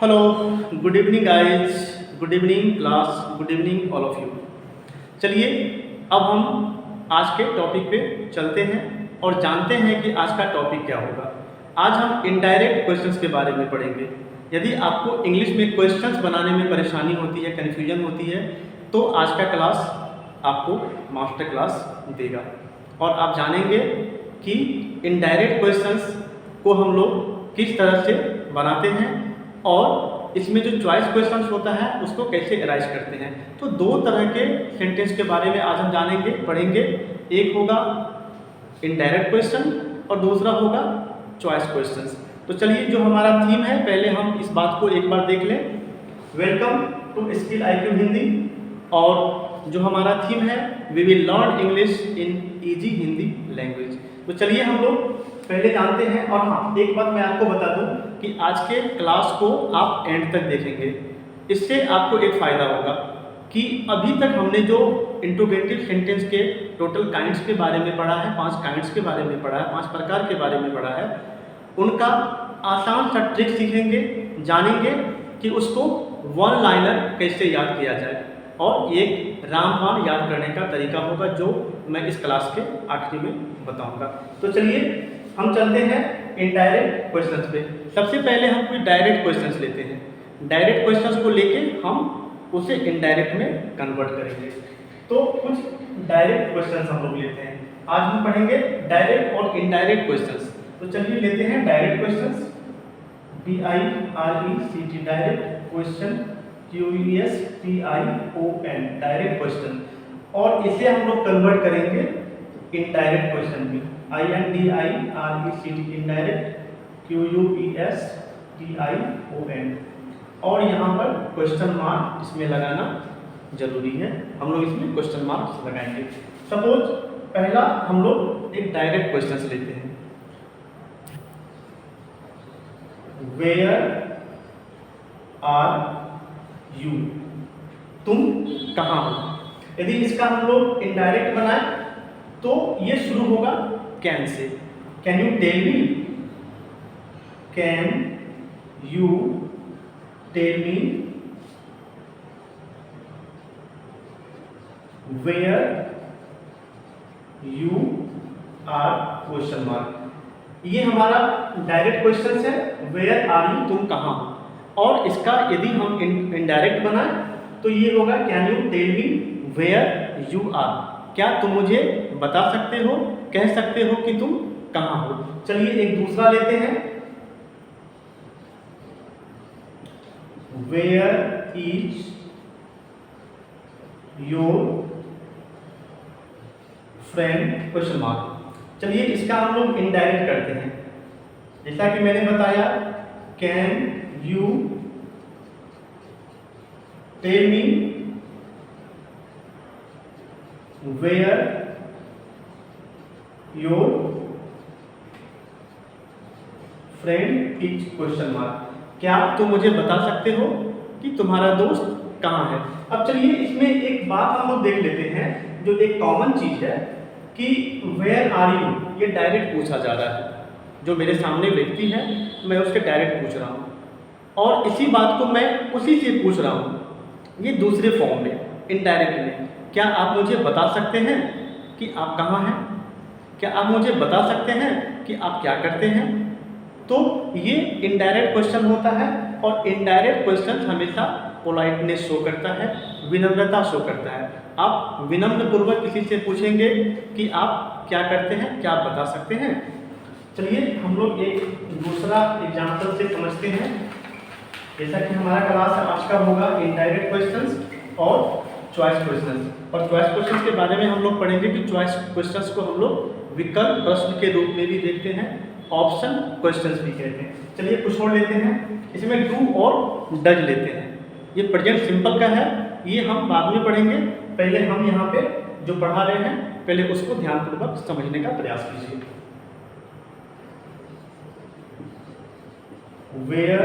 Hello, good evening guys, good evening class, good evening all of you. चलिए अब हम आज के टॉपिक पे चलते हैं और जानते हैं कि आज का टॉपिक क्या होगा। आज हम इनडायरेक्ट क्वेश्चंस के बारे में पढ़ेंगे। यदि आपको इंग्लिश में क्वेश्चंस बनाने में परेशानी होती है, कन्फ्यूजन होती है, तो आज का क्लास आपको मास्टर क्लास देगा और आप जानेंगे कि इनडायरेक्ट क्वेश्चंस को हम लोग किस तरह से बनाते हैं और इसमें जो चॉइस क्वेश्चंस होता है उसको कैसे अराइज करते हैं। तो दो तरह के सेंटेंस के बारे में आज हम जानेंगे, पढ़ेंगे। एक होगा इनडायरेक्ट क्वेश्चन और दूसरा होगा चॉइस क्वेश्चंस। तो चलिए, जो हमारा थीम है, पहले हम इस बात को एक बार देख लें। Welcome to skill IQ Hindi. और जो हमारा थीम है, we will learn English in easy Hindi language. तो चलिए हम लोग पहले जानते हैं। और हाँ, एक बात मैं आपको बता दूं कि आज के क्लास को आप एंड तक देखेंगे। इससे आपको एक फ़ायदा होगा कि अभी तक हमने जो इंट्रोगेटिव सेंटेंस के टोटल काइंड्स के बारे में पढ़ा है, 5 काइंड्स के बारे में पढ़ा है, 5 प्रकार के बारे में पढ़ा है, उनका आसान सा ट्रिक सीखेंगे, जानेंगे कि उसको वन लाइनर कैसे याद किया जाए। और एक रामबाण याद करने का तरीका होगा जो मैं इस क्लास के आखिरी में बताऊंगा। तो चलिए हम चलते हैं इनडायरेक्ट क्वेश्चंस पे। सबसे पहले हम कोई डायरेक्ट क्वेश्चंस लेते हैं। डायरेक्ट क्वेश्चंस को लेके हम उसे इनडायरेक्ट में कन्वर्ट करेंगे। तो कुछ डायरेक्ट क्वेश्चंस हम लोग लेते हैं। आज हम पढ़ेंगे डायरेक्ट और इनडायरेक्ट क्वेश्चंस। तो चलिए लेते हैं direct questions. DIRECT direct question, QUESTION direct question. और इसे हम लोग कन्वर्ट करेंगे इनडायरेक्ट क्वेश्चन में। INDIRECT indirect, QUESTION। और यहाँ पर क्वेश्चन मार्क इसमें लगाना जरूरी है। हम लोग इसमें क्वेश्चन मार्क लगाएंगे। सपोज पहला हम लोग एक डायरेक्ट क्वेश्चन लेते हैं। Where are you? तुम कहाँ हो? यदि इसका हम लोग इनडायरेक्ट बनाए तो ये शुरू होगा कैन से। Can you tell me? Can you tell me where you are? Question mark. ये हमारा डायरेक्ट क्वेश्चन है, वेयर आर यू? तुम कहाँ हो? और इसका यदि हम इनडायरेक्ट बनाए तो ये होगा can you tell me where you are? क्या तुम मुझे बता सकते हो, कह सकते हो कि तुम कहाँ हो? चलिए एक दूसरा लेते हैं। Where is your friend? Question mark. चलिए इसका हम लोग इनडायरेक्ट करते हैं। जैसा कि मैंने बताया, can you tell me where your friend is? Question mark. क्या तुम मुझे बता सकते हो कि तुम्हारा दोस्त कहाँ है? अब चलिए इसमें एक बात हम लोग देख लेते हैं, जो एक कॉमन चीज है कि वेयर आर यू, ये डायरेक्ट पूछा जा रहा है। जो मेरे सामने व्यक्ति है, मैं उसके डायरेक्ट पूछ रहा हूँ और इसी बात को मैं उसी से पूछ रहा हूँ, ये दूसरे फॉर्म में, इनडायरेक्ट में। क्या आप मुझे बता सकते हैं कि आप कहाँ हैं? क्या आप मुझे बता सकते हैं कि आप क्या करते हैं? तो ये इनडायरेक्ट क्वेश्चन होता है। और इनडायरेक्ट क्वेश्चन हमेशा पोलाइटनेस शो करता है, विनम्रता शो करता है। आप विनम्र पूर्वक किसी से पूछेंगे कि आप क्या करते हैं, क्या आप बता सकते हैं? चलिए हम लोग एक दूसरा एग्जाम्पल से समझते हैं। जैसा कि हमारा क्लास आज का होगा इनडायरेक्ट क्वेश्चंस और चॉइस क्वेश्चंस। और चॉइस क्वेश्चंस के बारे में हम लोग पढ़ेंगे कि चॉइस क्वेश्चंस को हम लोग विकल्प प्रश्न के रूप में भी देखते हैं, ऑप्शन क्वेश्चंस भी कहते हैं। चलिए कुछ और लेते हैं। इसमें डू और डज लेते हैं। ये प्रेजेंट सिंपल का है, ये हम बाद में पढ़ेंगे। पहले हम यहाँ पे जो पढ़ा रहे हैं, पहले उसको ध्यानपूर्वक समझने का प्रयास कीजिए। Where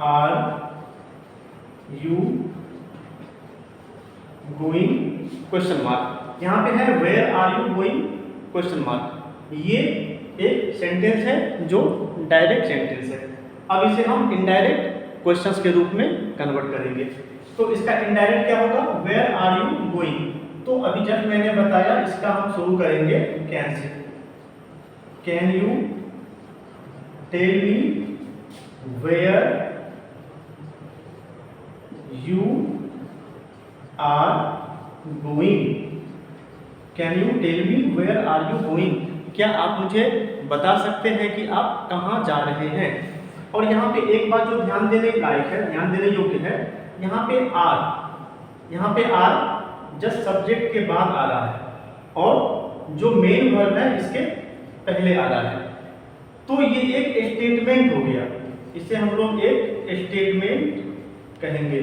are you going? Question mark. यहाँ पे है where are you going? Question mark. ये एक सेंटेंस है जो डायरेक्ट सेंटेंस है। अब इसे हम इनडायरेक्ट क्वेश्चंस के रूप में कन्वर्ट करेंगे। तो इसका इनडायरेक्ट क्या होगा, वेयर आर यू गोइंग। तो अभी जब मैंने बताया इसका हम शुरू करेंगे कैन से। Can you tell me where you are going. Can you tell me where are you going. क्या आप मुझे बता सकते हैं कि आप कहाँ जा रहे हैं। और यहाँ पे एक बात जो ध्यान देने लायक है, ध्यान देने योग्य है, यहाँ पे आर जस्ट सब्जेक्ट के बाद आ रहा है और जो मेन वर्ब है इसके पहले आ रहा है। तो ये एक स्टेटमेंट हो गया, इसे हम लोग एक स्टेटमेंट कहेंगे,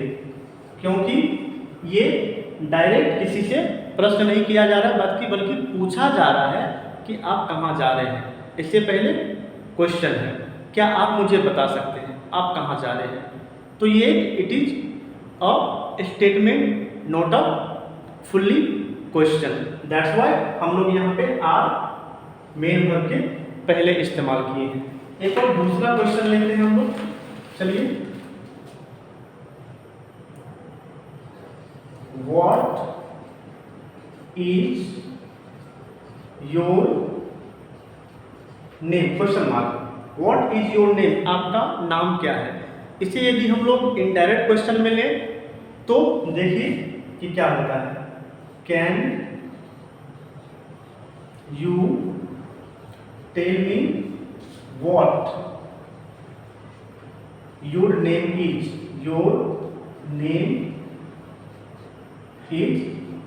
क्योंकि ये डायरेक्ट किसी से प्रश्न नहीं किया जा रहा बल्कि पूछा जा रहा है कि आप कहाँ जा रहे हैं। इससे पहले क्वेश्चन है, क्या आप मुझे बता सकते हैं आप कहाँ जा रहे हैं। तो ये it is a statement not a fully question. That's why हम लोग यहाँ पे आर मेन वर्ब के पहले इस्तेमाल किए हैं। एक और दूसरा क्वेश्चन लेते हैं हम लोग, चलिए। What is your name, question mark. What is your name, आपका नाम क्या है। इसे यदि हम लोग इनडायरेक्ट क्वेश्चन में लें तो देखिए कि क्या होता है। Can you tell me what your name is. Your name is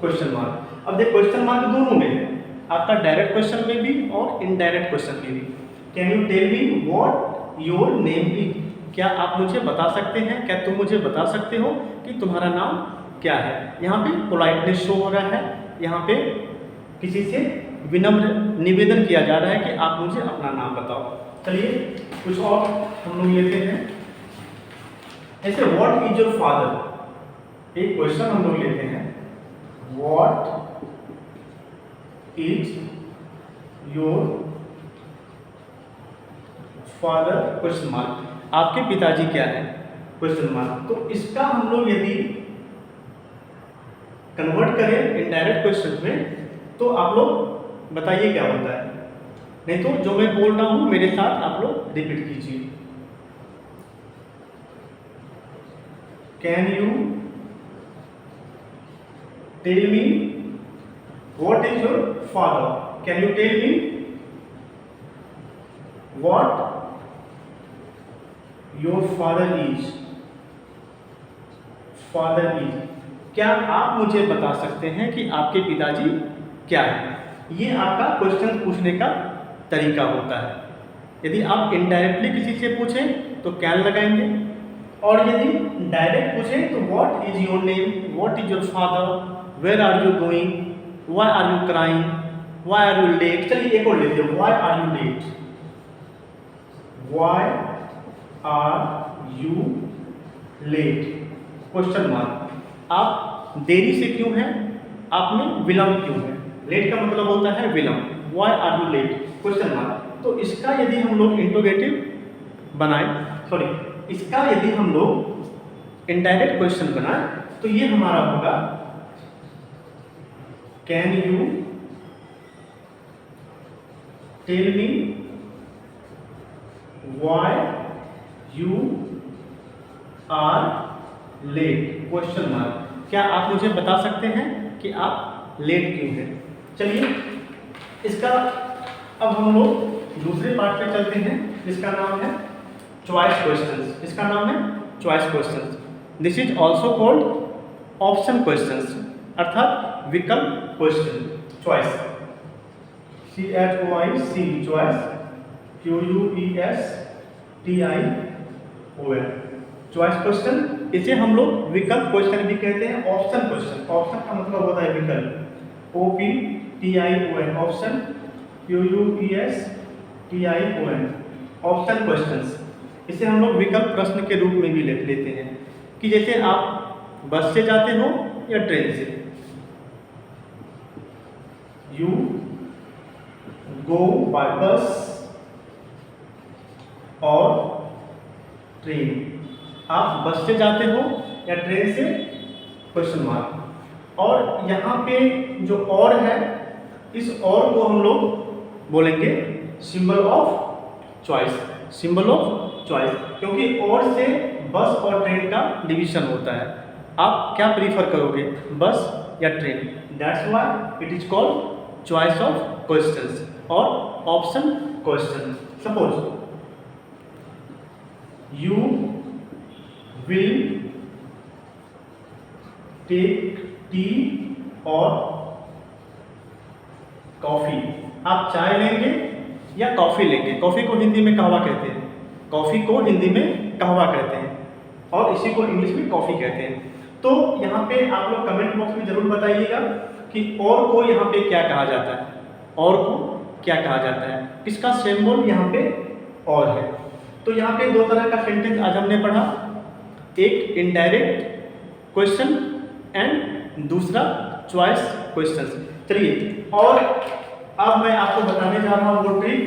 question mark. अब देखो क्वेश्चन मार्क दोनों में है, आपका डायरेक्ट क्वेश्चन में भी और इनडायरेक्ट क्वेश्चन में भी। Can you tell me what your name is, क्या आप मुझे बता सकते हैं, क्या तुम मुझे बता सकते हो कि तुम्हारा नाम क्या है। यहाँ पे पोलाइटनेस शो हो रहा है, यहाँ पे किसी से विनम्र निवेदन किया जा रहा है कि आप मुझे अपना नाम बताओ। चलिए कुछ और हम लोग लेते हैं, ऐसे व्हाट इज योर फादर। एक क्वेश्चन हम लोग लेते हैं, what is your father question mark. आपके पिताजी क्या है क्वेश्चन मार्क। तो इसका हम लोग यदि कन्वर्ट करें इनडायरेक्ट क्वेश्चन में तो आप लोग बताइए क्या होता है। नहीं तो जो मैं बोल रहा हूं मेरे साथ आप लोग रिपीट कीजिए। Can you tell me what is your father. Can you tell me what your father is. Father is, क्या आप मुझे बता सकते हैं कि आपके पिताजी क्या है। ये आपका क्वेश्चन पूछने का तरीका होता है। यदि आप इनडायरेक्टली किसी से पूछें तो कैन लगाएंगे, और यदि डायरेक्ट पूछें तो what is your name, what is your father, where are you going, why are you crying, why are you late. चलिए एक और लेते हैं, why are you late. Why are you late question mark. आप देरी से क्यों हैं, आप में विलंब क्यों है। लेट का मतलब होता है विलंब। Why are you late question mark. तो इसका यदि हम लोग इंट्रोगेटिव बनाएं, सॉरी इसका यदि हम लोग इनडायरेक्ट क्वेश्चन बनाएं तो ये हमारा होगा can you tell me why you are late question mark. क्या आप मुझे बता सकते हैं कि आप लेट क्यों हैं। चलिए इसका अब हम लोग दूसरे पार्ट पे चलते हैं जिसका नाम है चॉइस क्वेश्चंस। इसका नाम है choice questions. This is also called option questions, अर्थात विकल्प question. Choice CHOIC choice QUESTION choice question. इसे हम लोग विकल्प क्वेश्चन भी कहते हैं, ऑप्शन क्वेश्चन। ऑप्शन का मतलब होता है विकल्प, OPTION option, QUESTION option questions. इसे हम लोग विकल्प प्रश्न के रूप में भी लेते हैं कि जैसे आप बस से जाते हो या ट्रेन से। यू गो बाय बस और ट्रेन। आप बस से जाते हो या ट्रेन से, क्वेश्चन मार्क। और यहाँ पे जो और है, इस और को हम लोग बोलेंगे symbol of choice, symbol of choice, क्योंकि और से बस और ट्रेन का डिवीजन होता है। आप क्या प्रीफर करोगे, बस या train? That's why it is called choice of questions और option question. Suppose you will take tea और कॉफी, आप चाय लेंगे या कॉफी लेंगे? कॉफी को हिंदी में कहवा कहते हैं, कॉफी को हिंदी में कहवा कहते हैं और इसी को इंग्लिश में कॉफी कहते हैं। तो यहाँ पे आप लोग कमेंट बॉक्स में जरूर बताइएगा कि और को यहाँ पे क्या कहा जाता है, और को क्या कहा जाता है, किसका सिंबल यहाँ पे और है। तो यहाँ पे दो तरह का सेंटेंस आज हमने पढ़ा, एक इनडायरेक्ट क्वेश्चन एंड दूसरा चॉइस क्वेश्चन। चलिए, और अब मैं आपको बताने जा रहा हूँ वो ट्रिक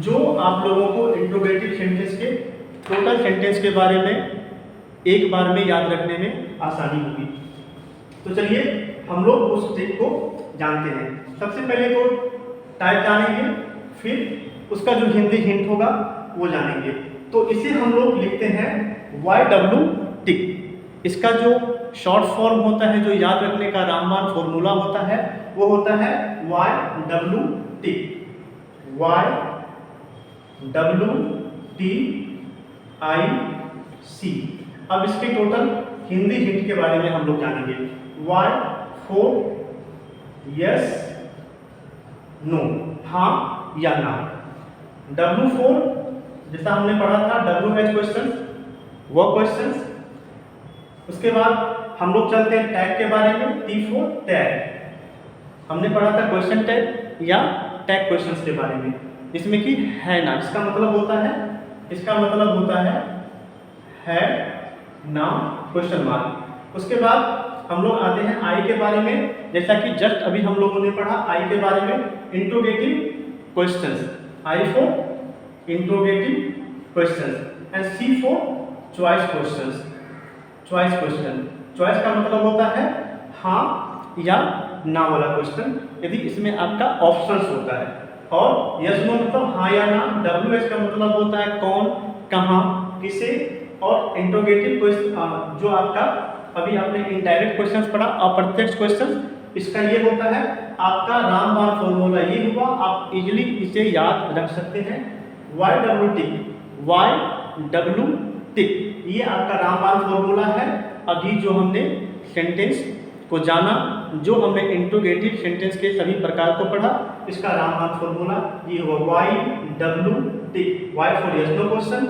जो आप लोगों को इंट्रोगेटिव सेंटेंस के टोटल सेंटेंस के बारे में एक बार में याद रखने में आसानी होगी। तो चलिए हम लोग उस ट्रिक को जानते हैं। सबसे पहले तो टाइप जानेंगे, फिर उसका जो हिंदी हिंट होगा वो जानेंगे। तो इसे हम लोग लिखते हैं YW टिक। इसका जो शॉर्ट फॉर्म होता है, जो याद रखने का रामबाण फॉर्मूला होता है, वो होता है YW टिक, YWTIC। अब इसके टोटल हिंदी हिंट के बारे में हम लोग जानेंगे। Y फॉर यस नो, हाँ या ना। W फॉर, जैसा हमने पढ़ा था WH क्वेश्चन, वो क्वेश्चंस। उसके बाद हम लोग चलते हैं टैग के बारे में, T फॉर टैग, हमने पढ़ा था क्वेश्चन टैग या टैग क्वेश्चंस के बारे में, जिसमें कि है ना, इसका मतलब होता है, इसका मतलब होता है ना क्वेश्चन मार्क। उसके बाद हम लोग आते हैं आई के बारे में, जैसा कि जस्ट अभी हम लोगों ने पढ़ा आई के बारे में, interrogative questions, I for interrogative questions and C for choice questions, choice question. Choice का मतलब होता है हाँ या ना वाला क्वेश्चन, यदि इसमें आपका ऑप्शंस होता है। और यस नो मतलब हाँ या ना। WH का मतलब होता है कौन, कहाँ, किसे। और इंट्रोगेटिव क्वेश्चन जो आपका अभी आपने इनडायरेक्ट क्वेश्चंस पढ़ा, अप्रत्यक्ष क्वेश्चन, इसका ये होता है आपका रामबाण फॉर्मूला ये हुआ, आप इजीली इसे याद रख सकते हैं। YW टिक, YW टिक, ये आपका रामबाण फॉर्मूला है। अभी जो हमने सेंटेंस को जाना, जो हमने इंट्रोगेटिव सेंटेंस के सभी प्रकार को पढ़ा, इसका रामबाण फॉर्मूला ये हुआ YW tick. Y for yes no question,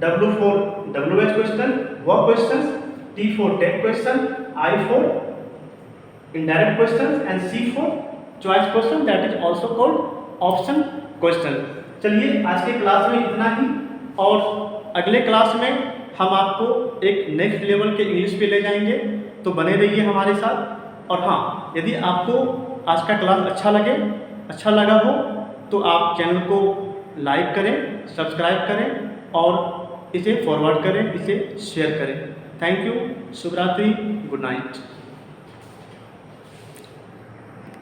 W for WH question, वो question, T for tag question, I for indirect questions and C for choice question, that is also called option question। चलिए आज के class में इतना ही, और अगले class में हम आपको एक नेक्स्ट लेवल के इंग्लिश पे ले जाएंगे, तो बने रहिए हमारे साथ। और हाँ, यदि आपको आज का क्लास अच्छा लगा हो तो आप चैनल को लाइक करें, सब्सक्राइब करें और इसे फॉरवर्ड करें, इसे शेयर करें। थैंक यू, शुभ रात्रि, गुड नाइट।